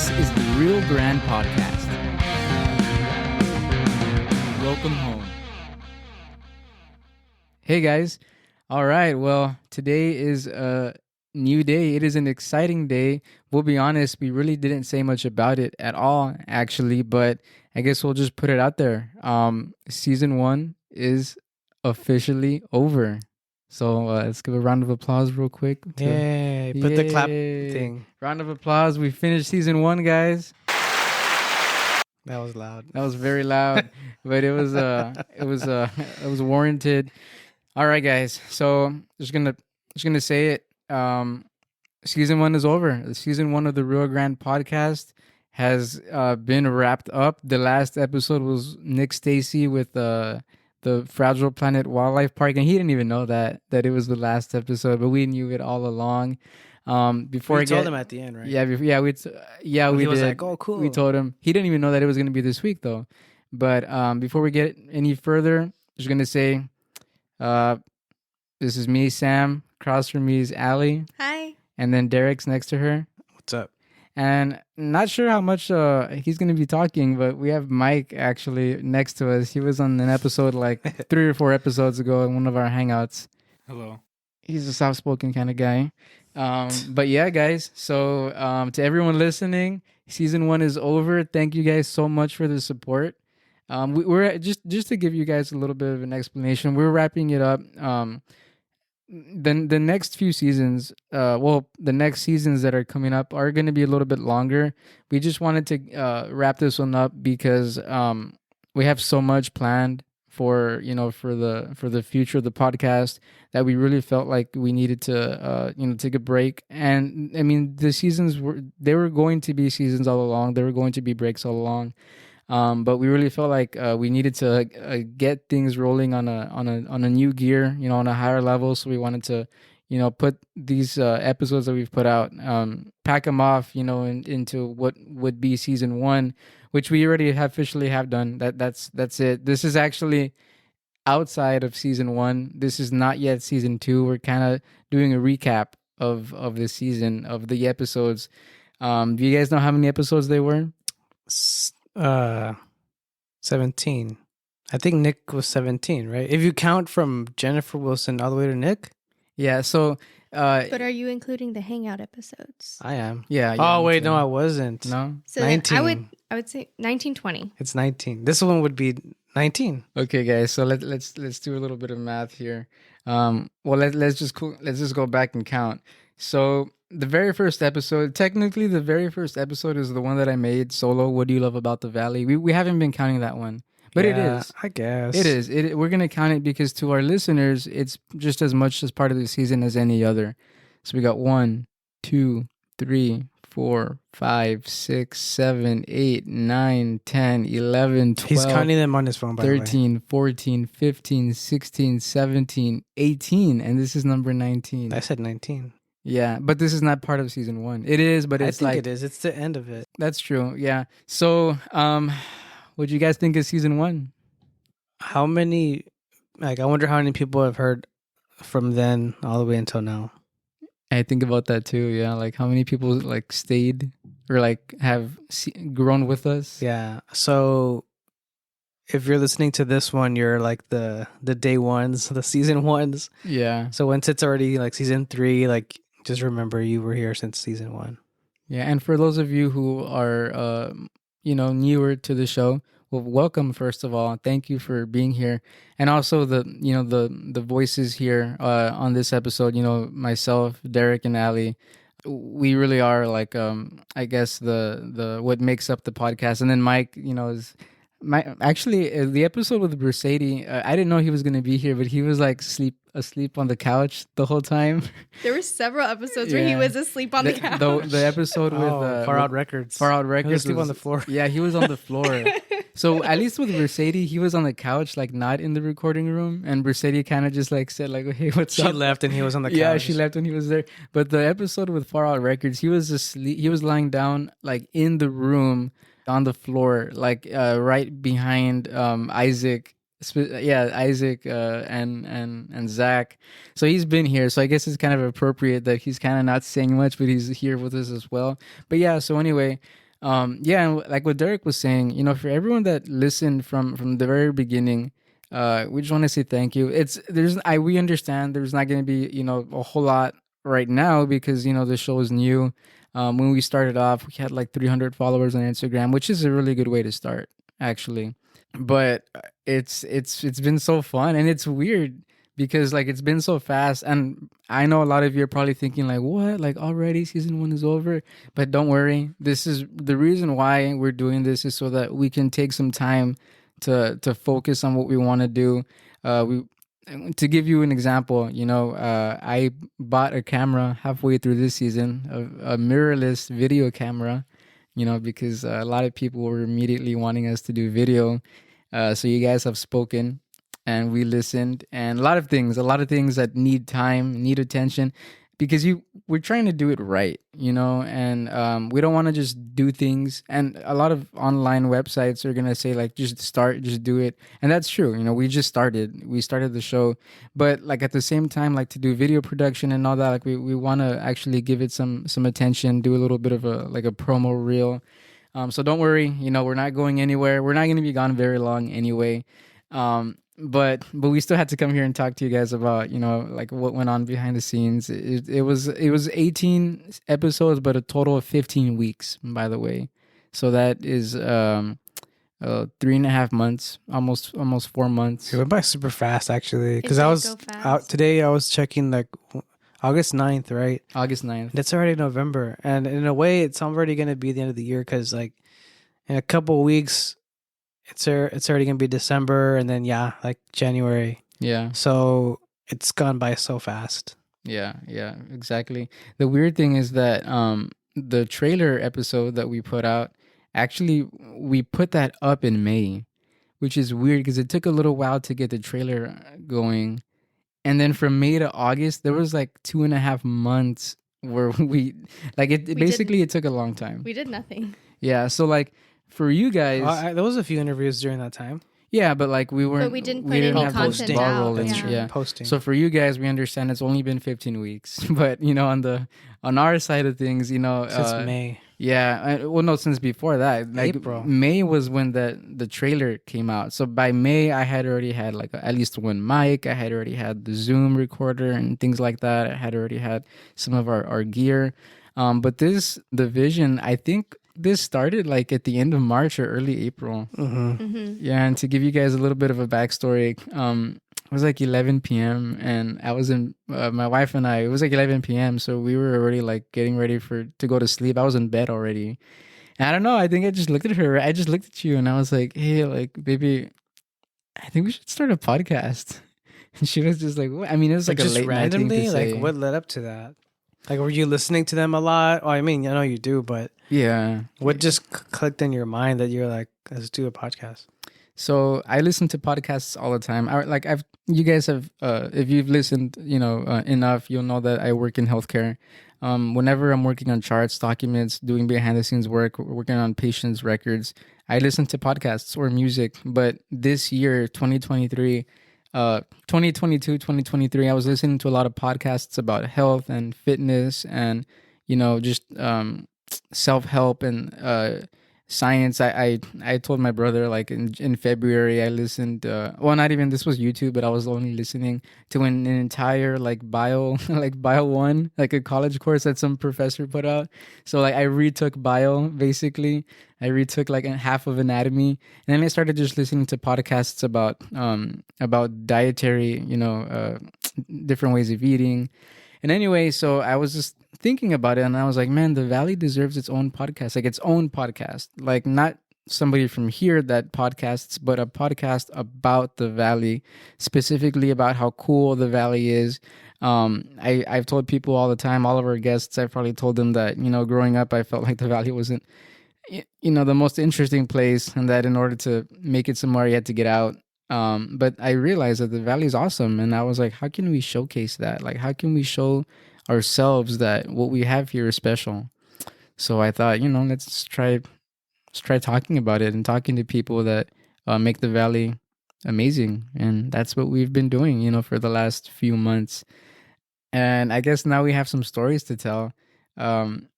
This is the Rio Grande podcast. Welcome home. Hey guys. All right. Well, today is a new day. It is an exciting day. We'll be honest, we really didn't say much about it at all, actually, but I guess we'll just put it out there. Season 1 is officially over. So let's give a round of applause real quick. Yay. Put the clap thing. Round of applause. We finished season 1, guys. That was loud. That was very loud, but it was warranted. All right, guys. So just gonna say it. Season 1 is over. The season 1 of the Rio Grande podcast has been wrapped up. The last episode was Nick Stacy with the Fragile Planet Wildlife Park, and he didn't even know that it was the last episode, but we knew it all along. Before we told him at the end, right? We was did. like, "Oh, cool." We told him. He didn't even know that it was going to be this week, though. But before we get any further, just going to say, this is me, Sam. Across from me is Allie. Hi. And then Derek's next to her. What's up? And not sure how much he's going to be talking, but we have Mike actually next to us. He was on an episode like 3 or 4 episodes ago in one of our hangouts. Hello. He's a soft-spoken kind of guy. But yeah, guys. So to everyone listening, season 1 is over. Thank you guys so much for the support. We're just to give you guys a little bit of an explanation. We're wrapping it up. The next few seasons, the next seasons that are coming up are going to be a little bit longer. We just wanted to wrap this one up because we have so much planned for the future of the podcast that we really felt like we needed to take a break. And I mean, the seasons were going to be seasons all along. There were going to be breaks all along. But we really felt like we needed to get things rolling on a new gear, on a higher level. So we wanted to, put these episodes that we've put out, pack them off, into what would be season 1, which we already officially have done. That's it. This is actually outside of season 1. This is not yet season 2. We're kind of doing a recap of this season, of the episodes. Do you guys know how many episodes they were? 17. I think Nick was 17, right? If you count from Jennifer Wilson all the way to Nick. Yeah, so but are you including the hangout episodes? I am. Yeah. Oh wait, no, I wasn't. No. So 19. then I would say 1920. It's 19. This one would be 19. Okay, guys. So let's do a little bit of math here. Let's just go back and count. So the very first episode, technically the very first episode is the one that I made solo. What do you love about the Valley? We haven't been counting that one, but Yeah, it is. I guess It is. We're gonna count it because to our listeners, it's just as much as part of the season as any other. So we got 1, 2, 3, 4, 5, 6, 7, 8, 9, 10, 11, 12. He's counting them on his phone, by the way. 13, 14, 15, 16, 17, 18, and this is number 19. I said 19. Yeah, but this is not part of season 1. It is, but it's I think it is. It's the end of it. That's true. Yeah. So, what do you guys think of season 1? How many? I wonder how many people have heard from then all the way until now. I think about that too. Yeah, like how many people stayed or have grown with us. Yeah. So if you're listening to this one, you're like the day ones, the season ones. Yeah. So once it's already season 3, just remember you were here since season 1. Yeah, and for those of you who are newer to the show, well, welcome first of all. Thank you for being here, and also the voices here on this episode. Myself, Derek, and Ali. We really are I guess the what makes up the podcast, and then Mike. Is. The episode with Mercedes, I didn't know he was going to be here, but he was asleep on the couch the whole time. There were several episodes where he was asleep on the couch. The episode with Far Out Records. Far Out Records. He was asleep on the floor. Yeah, he was on the floor. So at least with Mercedes, he was on the couch, not in the recording room, and Mercedes kind of just said hey, what's up? She left and he was on the couch. Yeah, she left when he was there. But the episode with Far Out Records, he was asleep. He was lying down in the room on the floor, right behind Isaac. Isaac and Zach. So he's been here. So I guess it's kind of appropriate that he's kind of not saying much, but he's here with us as well. But yeah, so anyway, Yeah, and like what Derek was saying, for everyone that listened from the very beginning, we just want to say thank you. We understand there's not going to be a whole lot right now because the show is new. When we started off, we had like 300 followers on Instagram, which is a really good way to start, actually. But it's been so fun, and it's weird because like it's been so fast, and I know a lot of you are probably thinking like, what, like already season 1 is over? But don't worry, this is the reason why we're doing this, is so that we can take some time to focus on what we want to do. We To give you an example, I bought a camera halfway through this season, a mirrorless video camera, because a lot of people were immediately wanting us to do video. So you guys have spoken, and we listened, and a lot of things that need time, need attention, because we're trying to do it right, and we don't want to just do things. And a lot of online websites are gonna say like, just do it, and that's true. We started the show, but like at the same time, like to do video production and all that, like we want to actually give it some attention, do a little bit of a promo reel. So don't worry, we're not going anywhere. We're not going to be gone very long anyway. But we still had to come here and talk to you guys about like what went on behind the scenes. It was 18 episodes, but a total of 15 weeks, by the way. So that is 3.5 months, almost 4 months. It went by super fast, actually. Because It I did was go fast. out today. I was checking like August 9th, right? August 9th. It's already November, and in a way, it's already going to be the end of the year. Because like in a couple of weeks, it's already going to be December, and then like January. Yeah. So it's gone by so fast. Yeah, exactly. The weird thing is that the trailer episode that we put out, actually we put that up in May, which is weird because it took a little while to get the trailer going. And then from May to August, there was like 2.5 months where we like it. Basically, it took a long time. We did nothing. Yeah. So like for you guys, There was a few interviews during that time. yeah, but like we weren't. But we didn't put any have those content ball out, rolling. yeah. Yeah. Posting. So for you guys, we understand it's only been 15 weeks, but on our side of things, since May. Yeah, well, no, since before that, like April. May was when the trailer came out. So by May, I had already had like at least one mic. I had already had the Zoom recorder and things like that. I had already had some of our gear. But the vision, I think this started like at the end of March or early April. Yeah, and to give you guys a little bit of a backstory, it was like 11 p.m. and I was in my wife and I. It was like 11 p.m. So we were already like getting ready to go to sleep. I was in bed already. And I don't know. I think I just looked at her. I just looked at you and I was like, "Hey, like, baby, I think we should start a podcast." And she was just like, "What?" I mean, it was like a just late night thing randomly. to say. Like what led up to that? Like were you listening to them a lot? Oh, I mean, I know you do, but Yeah. what just clicked in your mind that you're like, let's do a podcast? So I listen to podcasts all the time. You guys have, if you've listened, enough, you'll know that I work in healthcare. Whenever I'm working on charts, documents, doing behind the scenes work, working on patients' records, I listen to podcasts or music. But this year, 2023, 2022, 2023, I was listening to a lot of podcasts about health and fitness and, just self-help and science. I told my brother like in February I listened not even, this was YouTube, but I was only listening to an entire like bio like bio 1, like a college course that some professor put out. So like I retook bio, basically I retook like half of anatomy, and then I started just listening to podcasts about dietary, different ways of eating. And anyway, so I was just thinking about it and I was like, man, the Valley deserves its own podcast, like its own podcast, like not somebody from here that podcasts, but a podcast about the Valley, specifically about how cool the Valley is. I've told people all the time, all of our guests, I've probably told them that, growing up, I felt like the Valley wasn't, the most interesting place, and that in order to make it somewhere, you had to get out. But I realized that the Valley is awesome, and I was like, how can we showcase that? Like, how can we show ourselves that what we have here is special? So I thought, let's try talking about it and talking to people that make the Valley amazing, and that's what we've been doing, for the last few months. And I guess now we have some stories to tell.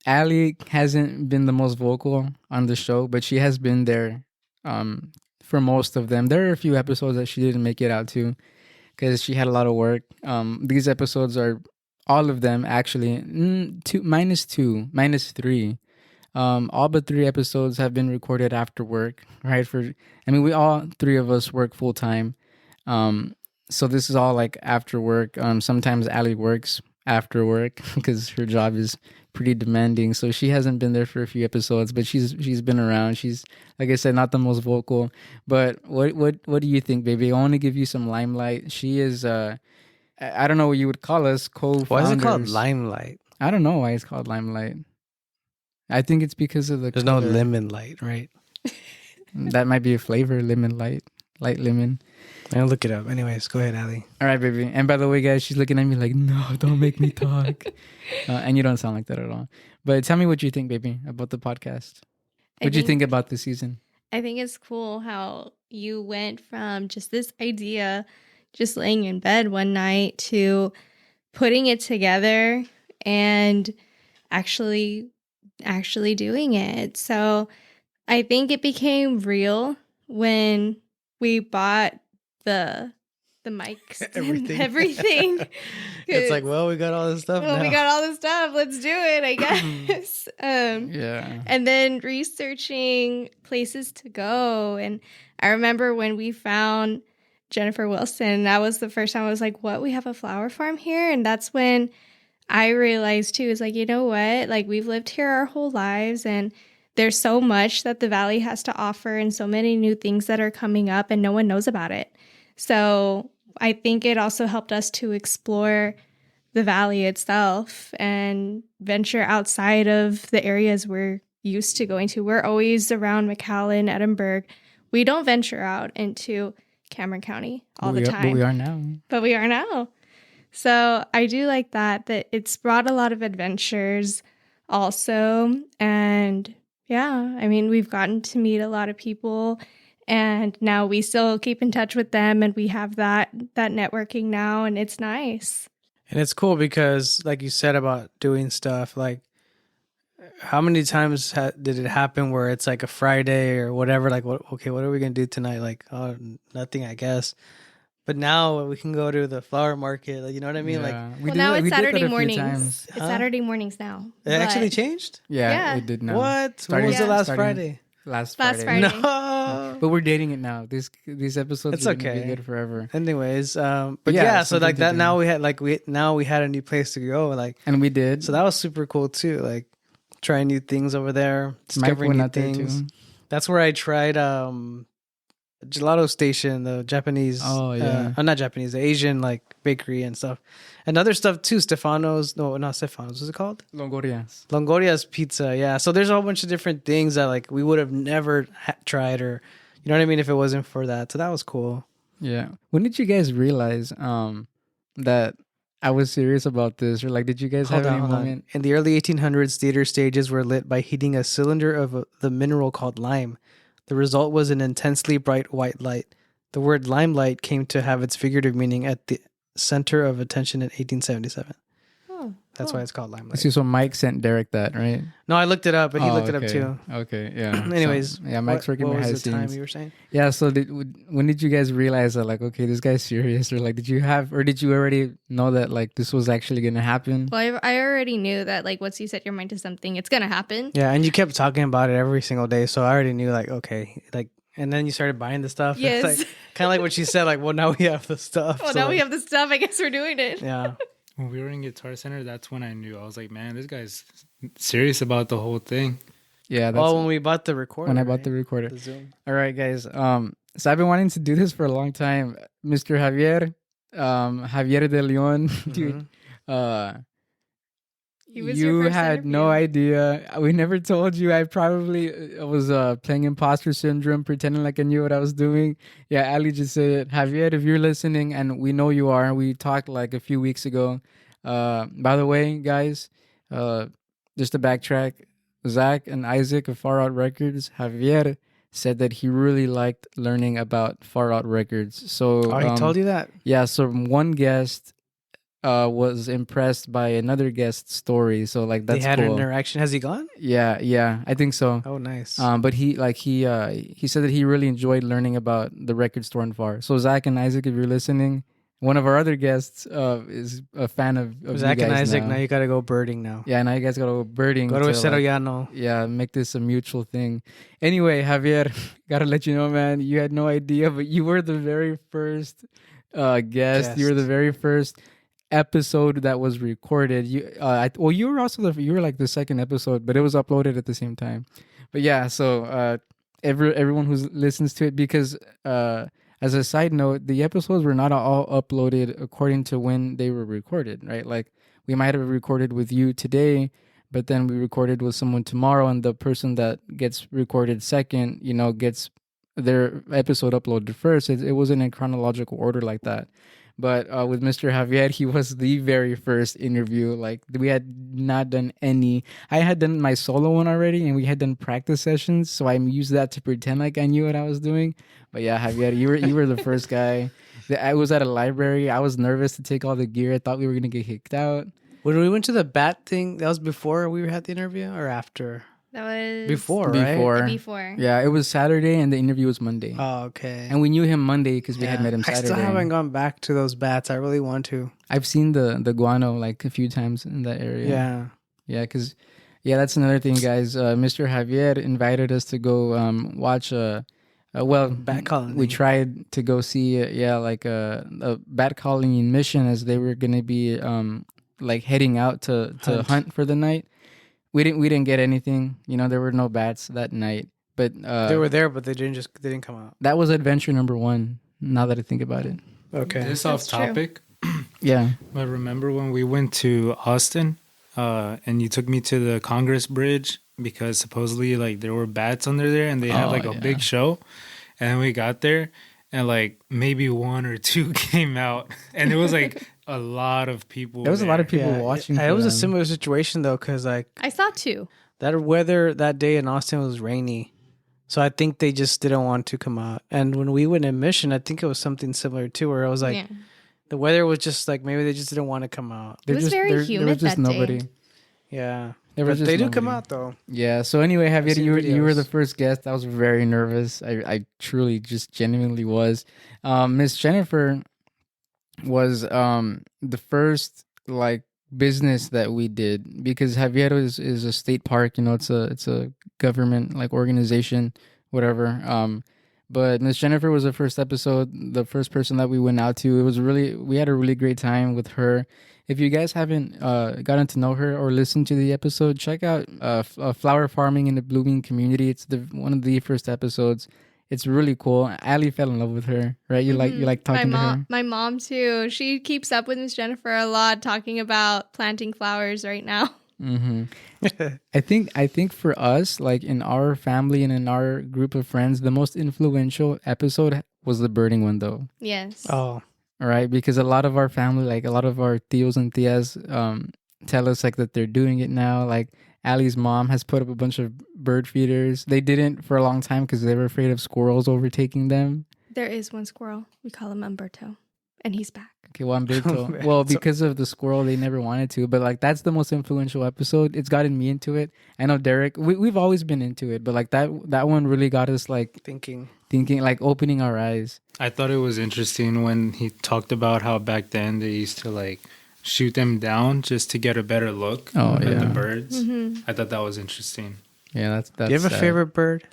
Ali hasn't been the most vocal on the show, but she has been there for most of them. There are a few episodes that she didn't make it out to because she had a lot of work. These episodes are all of them actually two minus three. All but 3 episodes have been recorded after work, right? We all three of us work full time. So this is all like after work. Sometimes Ali works after work because her job is pretty demanding. So she hasn't been there for a few episodes, but she's been around. She's, like I said, not the most vocal. But what do you think, baby? I want to give you some limelight. She is I don't know what you would call us, co-founders. Why is it called Limelight? I don't know why it's called limelight. I think it's because of the There's color. no lemon light, right? That might be a flavor, lemon light lemon. I'll look it up. Anyways, go ahead, Ali. All right, baby. And by the way, guys, she's looking at me like, no, don't make me talk. And you don't sound like that at all. But tell me what you think, baby, about the podcast. What do you think about the season? I think it's cool how you went from just this idea, just laying in bed one night, to putting it together and actually doing it. So I think it became real when we bought the mics and everything. It's like, well, we got all this stuff now. We got all this stuff. Let's do it, I guess. Yeah. And then researching places to go. And I remember when we found Jennifer Wilson, that was the first time I was like, what? We have a flower farm here? And that's when I realized too, is like, you know what? Like, we've lived here our whole lives, and there's so much that the Valley has to offer and so many new things that are coming up and no one knows about it. So I think it also helped us to explore the Valley itself and venture outside of the areas we're used to going to. We're always around McAllen, Edinburgh. We don't venture out into Cameron County all the time. But we are now. But we are now. So I do like that it's brought a lot of adventures also. And yeah, I mean, we've gotten to meet a lot of people, and now we still keep in touch with them, and we have that networking now, and it's nice. And it's cool because, like you said about doing stuff, like how many times did it happen where it's like a Friday or whatever, like, what are we going to do tonight? Like, oh, nothing, I guess. But now we can go to the flower market. Like, you know what I mean? Yeah. Like, now it's Saturday mornings. It's Saturday mornings now. It actually changed? Yeah, it did now. What? When was the last Friday? Last Friday. No. But we're dating it now. These episodes it's are okay. gonna be good forever. Anyways, but yeah, so like that now we had a new place to go, like, and we did. So that was super cool too. Like trying new things over there, discovering new things. That's where I tried Gelato Station, the Japanese. Oh yeah, not Japanese, the Asian like bakery and stuff, and other stuff too. Stefano's, no, not Stefano's. What's it called? Longoria's Pizza. Yeah. So there's a whole bunch of different things that like we would have never tried, or you know what I mean, if it wasn't for that. So that was cool. Yeah. When did you guys realize that I was serious about this, or like, did you guys have any moment? In the early 1800s, theater stages were lit by heating a cylinder of the mineral called lime. The result was an intensely bright white light. The word limelight came to have its figurative meaning at the center of attention in 1877. Oh, that's why it's called limelight. See, so Mike sent Derek that, right? No, I looked it up, but he looked it up too. Okay, yeah. Anyways, so, yeah, Mike's working behind the scenes. What was the time you were saying? Yeah, so when did you guys realize that, like, okay, this guy's serious, or like, did you already know that like this was actually gonna happen? Well, I already knew that, like, once you set your mind to something, it's gonna happen. Yeah, and you kept talking about it every single day, so I already knew, like, okay, like. And then you started buying the stuff. Yes. It's like, kind of like what she said, like, well, now we have the stuff. Well, so now we have the stuff. I guess we're doing it. Yeah. When we were in Guitar Center, that's when I knew. I was like, man, this guy's serious about the whole thing. Yeah. That's when we bought the recorder. When I bought the recorder. The Zoom. All right, guys. So I've been wanting to do this for a long time. Mr. Javier de Leon, dude. You had no idea. We never told you. I probably was playing imposter syndrome, pretending like I knew what I was doing. Yeah, Ali just said it. Javier, if you're listening, and we know you are, we talked like a few weeks ago. By the way, guys, just to backtrack, Zach and Isaac of Far Out Records, Javier said that he really liked learning about Far Out Records. So he told you that? Yeah, so one guest was impressed by another guest's story. So like They that's had an cool. interaction. Has he gone? Yeah, I think so. Oh, nice. But he said that he really enjoyed learning about the record store in Far. So Zach and Isaac, if you're listening, one of our other guests is a fan of Zach you and guys Isaac, now. now you gotta go birding now. Yeah, now you guys gotta go birding. Go to to, Cerro like, Llano. yeah, make this a mutual thing. Anyway, Javier, gotta let you know, man, you had no idea, but you were the very first guest. You were the Guest. very first episode that was recorded. You were also you were like the second episode, but it was uploaded at the same time. But yeah, so everyone who listens to it, because as a side note, the episodes were not all uploaded according to when they were recorded, right? Like we might have recorded with you today, but then we recorded with someone tomorrow, and the person that gets recorded second, gets their episode uploaded first. It wasn't in chronological order like that. But with Mr. Javier, he was the very first interview. Like we had not done any. I had done my solo one already, and we had done practice sessions. So I used that to pretend like I knew what I was doing. But yeah, Javier, you were the first guy. I was at a library. I was nervous to take all the gear. I thought we were gonna get kicked out. When we went to the bat thing, that was before we had the interview or after? That was Before, right? Before. Yeah, it was Saturday, and the interview was Monday. Oh, okay. And we knew him Monday because we had Yeah. met him I Saturday. still haven't gone back to those bats. I really want to. I've seen the guano like a few times in that area. Yeah. Yeah, because that's another thing, guys. Mr. Javier invited us to go watch Bat colony. We tried to go see a bat colony mission, as they were gonna be like heading out to hunt for the night. We didn't get anything. There were no bats that night. But They were there, but they didn't come out. that was adventure number one. Now that I think about it. Okay. This off That's true. topic, Yeah. but remember when we went to Austin, and you took me to the Congress Bridge because supposedly like there were bats under there, and they had like a big show, and then we got there, and like maybe one or two came out, and it was like a lot of people. There was a lot of people Yeah, watching. It for was a them. similar situation though, because like I saw two. that weather that day in Austin was rainy, so I think they just didn't want to come out. And when we went in mission, I think it was something similar too, where it was like Yeah. the weather was just like maybe they just didn't want to come out. It was very there humid was just that day. nobody. Yeah, There was but just they do come nobody. out though. Yeah. So anyway, Javier, seen you were the videos. first guest. I was very nervous. I truly just genuinely was. Miss Jennifer was the first like business that we did, because Javier is a state park. It's a government like organization, whatever. But Miss Jennifer was the first episode, the first person that we went out to. We had a really great time with her. If you guys haven't gotten to know her or listened to the episode, check out Flower Farming in the Blooming Community. It's one of the first episodes. It's really cool. Ali fell in love with her, right? You like talking to her. My mom too. She keeps up with Miss Jennifer a lot, talking about planting flowers right now. Mm-hmm. I think for us, like in our family and in our group of friends, the most influential episode was the birding one, though. Yes. Oh, All right, because a lot of our family, like a lot of our tios and tias, tell us like that they're doing it now. Like Ali's mom has put up a bunch of bird feeders. They didn't for a long time because they were afraid of squirrels overtaking them. There is one squirrel. We call him Umberto, and he's back. Okay, well, Umberto. Well, because of the squirrel, they never wanted to. But like, that's the most influential episode. It's gotten me into it. I know Derek. We've always been into it, but like that one really got us like thinking. like opening our eyes. I thought it was interesting when he talked about how back then they used to like shoot them down just to get a better look at the birds. Mm-hmm. I thought that was interesting. Yeah, that's. Do you have a sad. favorite bird?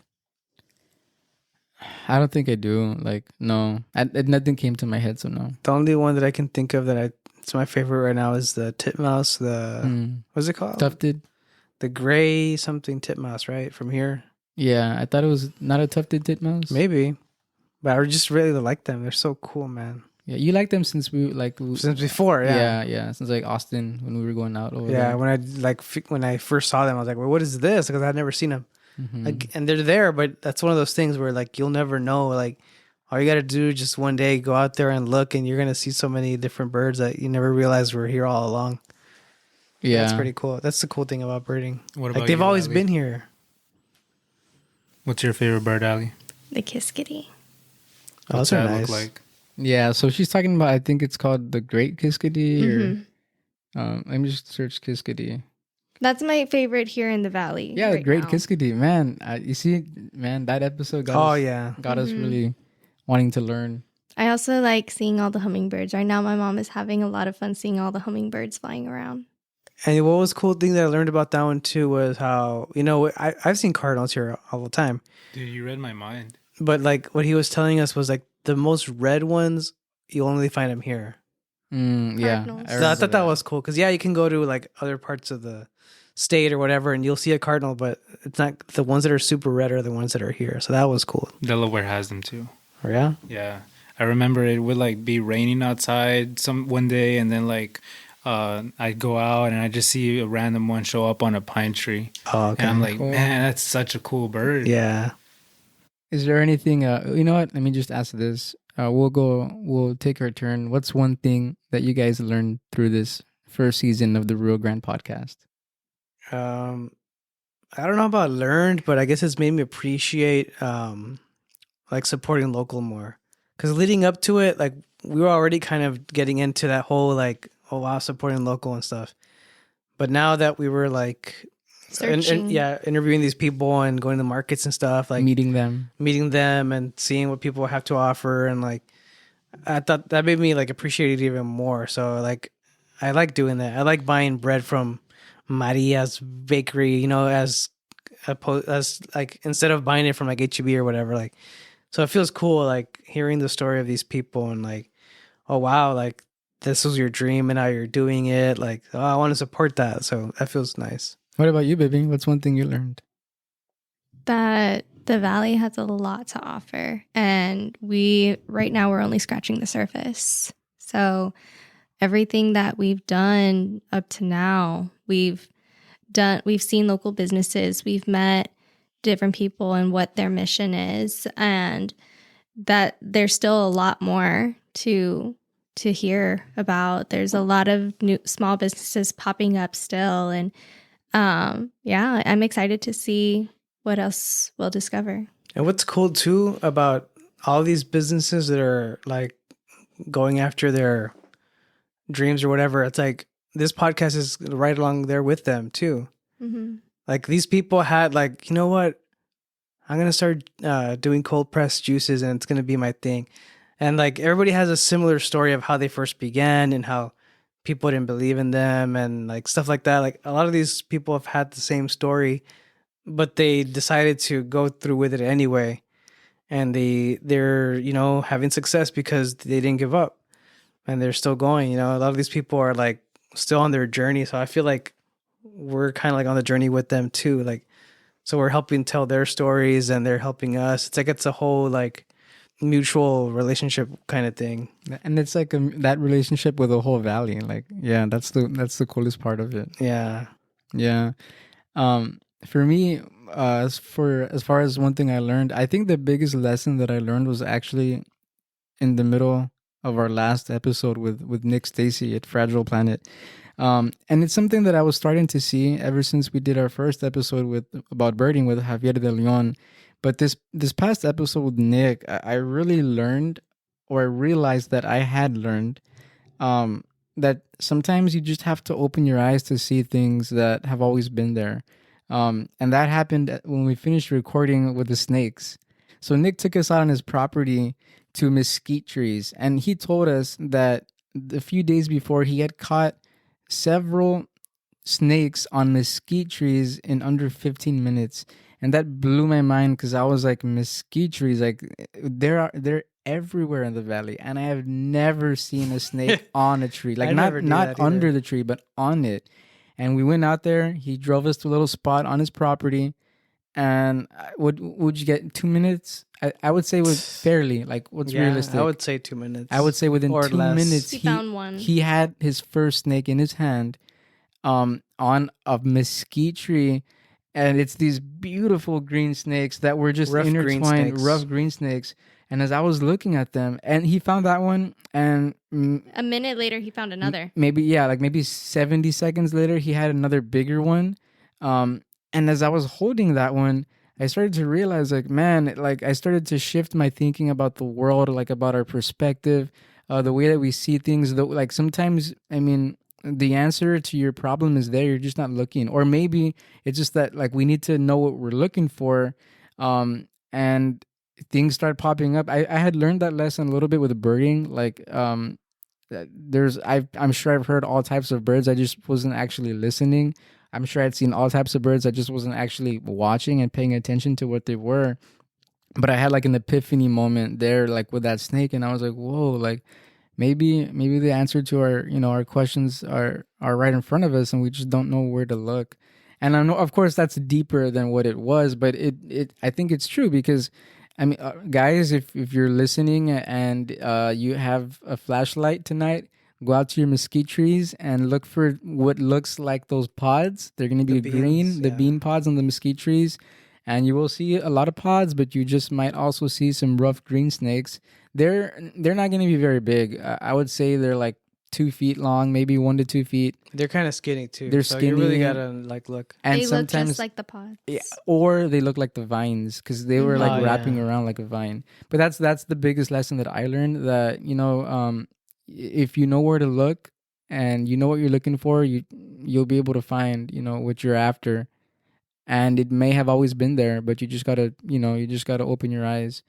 I don't think I do. Like, no, nothing came to my head, so no. The only one that I can think of it's my favorite right now is the titmouse. What's it called? Tufted. The gray something titmouse, right? From here, Yeah, I thought it was not a tufted titmouse. maybe. But I just really like them. They're so cool, man. Yeah, you liked them since Since before, yeah. yeah, since like Austin when we were going out over Yeah, there. when I first saw them, I was like, "Well, what is this?" Because I'd never seen them. Mhm. And they're there, but that's one of those things where like you'll never know. Like all you got to do just one day go out there and look, and you're gonna see so many different birds that you never realized were here all along. Yeah, That's pretty cool. That's the cool thing about birding. What about Like they've you, always Ali? been here. What's your favorite bird, Ali? The kiskadee. Oh, What's those are that nice. look like? Yeah, so she's talking about. I think it's called the Great Kiskadee. Or Let me just search Kiskadee. That's my favorite here in the valley. Yeah, right great now. Kiskadee, man. You see, man, that episode Oh yeah. got us really wanting to learn. I also like seeing all the hummingbirds. Right now, my mom is having a lot of fun seeing all the hummingbirds flying around. And what was cool thing that I learned about that one too was how, I've seen cardinals here all the time, Dude, you read my mind. but like what he was telling us was like the most red ones you only find them here. Yeah, Cardinals. So I thought that was cool because you can go to like other parts of the state or whatever, and you'll see a cardinal, but it's not the ones that are super red are the ones that are here. So that was cool. Delaware has them too. Oh, yeah. Yeah, I remember it would like be raining outside one day, and then like I'd go out and I just see a random one show up on a pine tree. Oh, okay. And I'm like, Cool. man, that's such a cool bird. Yeah. Is there anything? You know what? Let me just ask this. We'll take our turn. What's one thing that you guys learned through this first season of the Rio Grande podcast? I don't know about learned, but I guess it's made me appreciate like supporting local more. Because leading up to it, like we were already kind of getting into that whole like, oh wow, supporting local and stuff. But now that we were like Searching. interviewing these people and going to markets and stuff, like Meeting them. and seeing what people have to offer, and like I thought that made me like appreciate it even more. So like I like doing that. I like buying bread from Maria's bakery, as like instead of buying it from like HEB or whatever. Like, so it feels cool like hearing the story of these people and like, oh wow, like this was your dream and now you're doing it. Like, oh, I want to support that. So that feels nice. What about you, baby? What's one thing you learned? That the valley has a lot to offer, and right now we're only scratching the surface. So everything that we've done up to now, we've seen local businesses, we've met different people and what their mission is, and that there's still a lot more to hear about. There's a lot of new small businesses popping up still, and I'm excited to see what else we'll discover. And what's cool too about all these businesses that are like going after their dreams or whatever, it's like this podcast is right along there with them too. Mm-hmm. Like these people had like, you know what? I'm going to start doing cold pressed juices and it's going to be my thing. And like everybody has a similar story of how they first began and how people didn't believe in them and like stuff like that. Like a lot of these people have had the same story, but they decided to go through with it anyway. And they're, having success because they didn't give up and they're still going. A lot of these people are like still on their journey. So I feel like we're kind of like on the journey with them too. Like, so we're helping tell their stories and they're helping us. It's like, it's a whole like mutual relationship kind of thing. And it's like that relationship with the whole valley. Like, yeah, that's the coolest part of it. Yeah. Yeah. For me, as far as one thing I learned, I think the biggest lesson that I learned was actually in the middle of our last episode with Nick Stacy at Fragile Planet. And it's something that I was starting to see ever since we did our first episode about birding with Javier de Leon. But this past episode with Nick, I really learned, or I realized that I had learned, that sometimes you just have to open your eyes to see things that have always been there. And that happened when we finished recording with the snakes. So Nick took us out on his property to mesquite trees, and he told us that a few days before he had caught several snakes on mesquite trees in under 15 minutes. And that blew my mind because I was like, mesquite trees, like they're everywhere in the valley, and I have never seen a snake on a tree, like not under the tree, but on it. And we went out there. He drove us to a little spot on his property, and would you get 2 minutes? I would say with fairly, like what's realistic. I would say 2 minutes. I would say within or 2 less. minutes He found one. He had his first snake in his hand, on a mesquite tree. And it's these beautiful green snakes that were just intertwined, rough green snakes. And as I was looking at them, and he found that one, and a minute later he found another. Maybe 70 seconds later he had another bigger one. And as I was holding that one, I started to realize, like, man, like I started to shift my thinking about the world, like about our perspective, the way that we see things. Like sometimes, I mean, the answer to your problem is there. You're just not looking, or maybe it's just that like we need to know what we're looking for, and things start popping up. I had learned that lesson a little bit with birding. Like I'm sure I've heard all types of birds. I just wasn't actually listening. I'm sure I'd seen all types of birds. I just wasn't actually watching and paying attention to what they were. But I had like an epiphany moment there, like with that snake, and I was like, whoa, like maybe the answer to our our questions are right in front of us, and we just don't know where to look. And I know, of course, that's deeper than what it was, but it I think it's true because I mean, guys, if you're listening and you have a flashlight tonight, go out to your mesquite trees and look for what looks like those pods. They're going to be green, the bean pods on the mesquite trees. And you will see a lot of pods, but you just might also see some rough green snakes. They're not going to be very big. I would say they're like 2 feet long, maybe 1 to 2 feet. They're kind of skinny too. They're so skinny. You really gotta like look. And they sometimes look just like the pods. yeah, or they look like the vines because they were like wrapping around like a vine. But that's the biggest lesson that I learned, that if you know where to look and you know what you're looking for, you'll be able to find what you're after. And it may have always been there, but you just gotta open your eyes.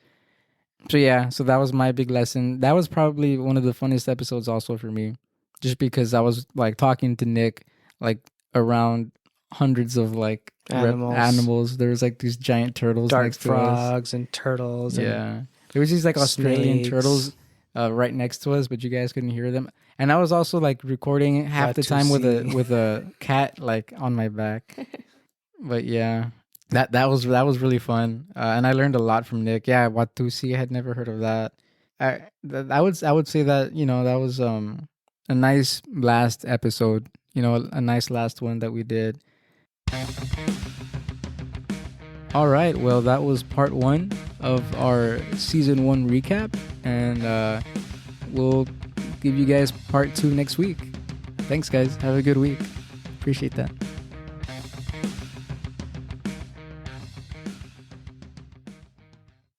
So yeah, so that was my big lesson. That was probably one of the funniest episodes also for me, just because I was like talking to Nick like around hundreds of like animals. There was like these giant turtles, dark next frogs to us. and turtles. Yeah, and there was these like Australian snakes. turtles right next to us, but you guys couldn't hear them. And I was also like recording half the time with a cat like on my back. But yeah, that was really fun, and I learned a lot from Nick. Yeah, Watusi, I had never heard of that. I would say that that was a nice last episode. A nice last one that we did. All right, well that was part 1 of our season 1 recap, and we'll give you guys part 2 next week. Thanks, guys. Have a good week. Appreciate that.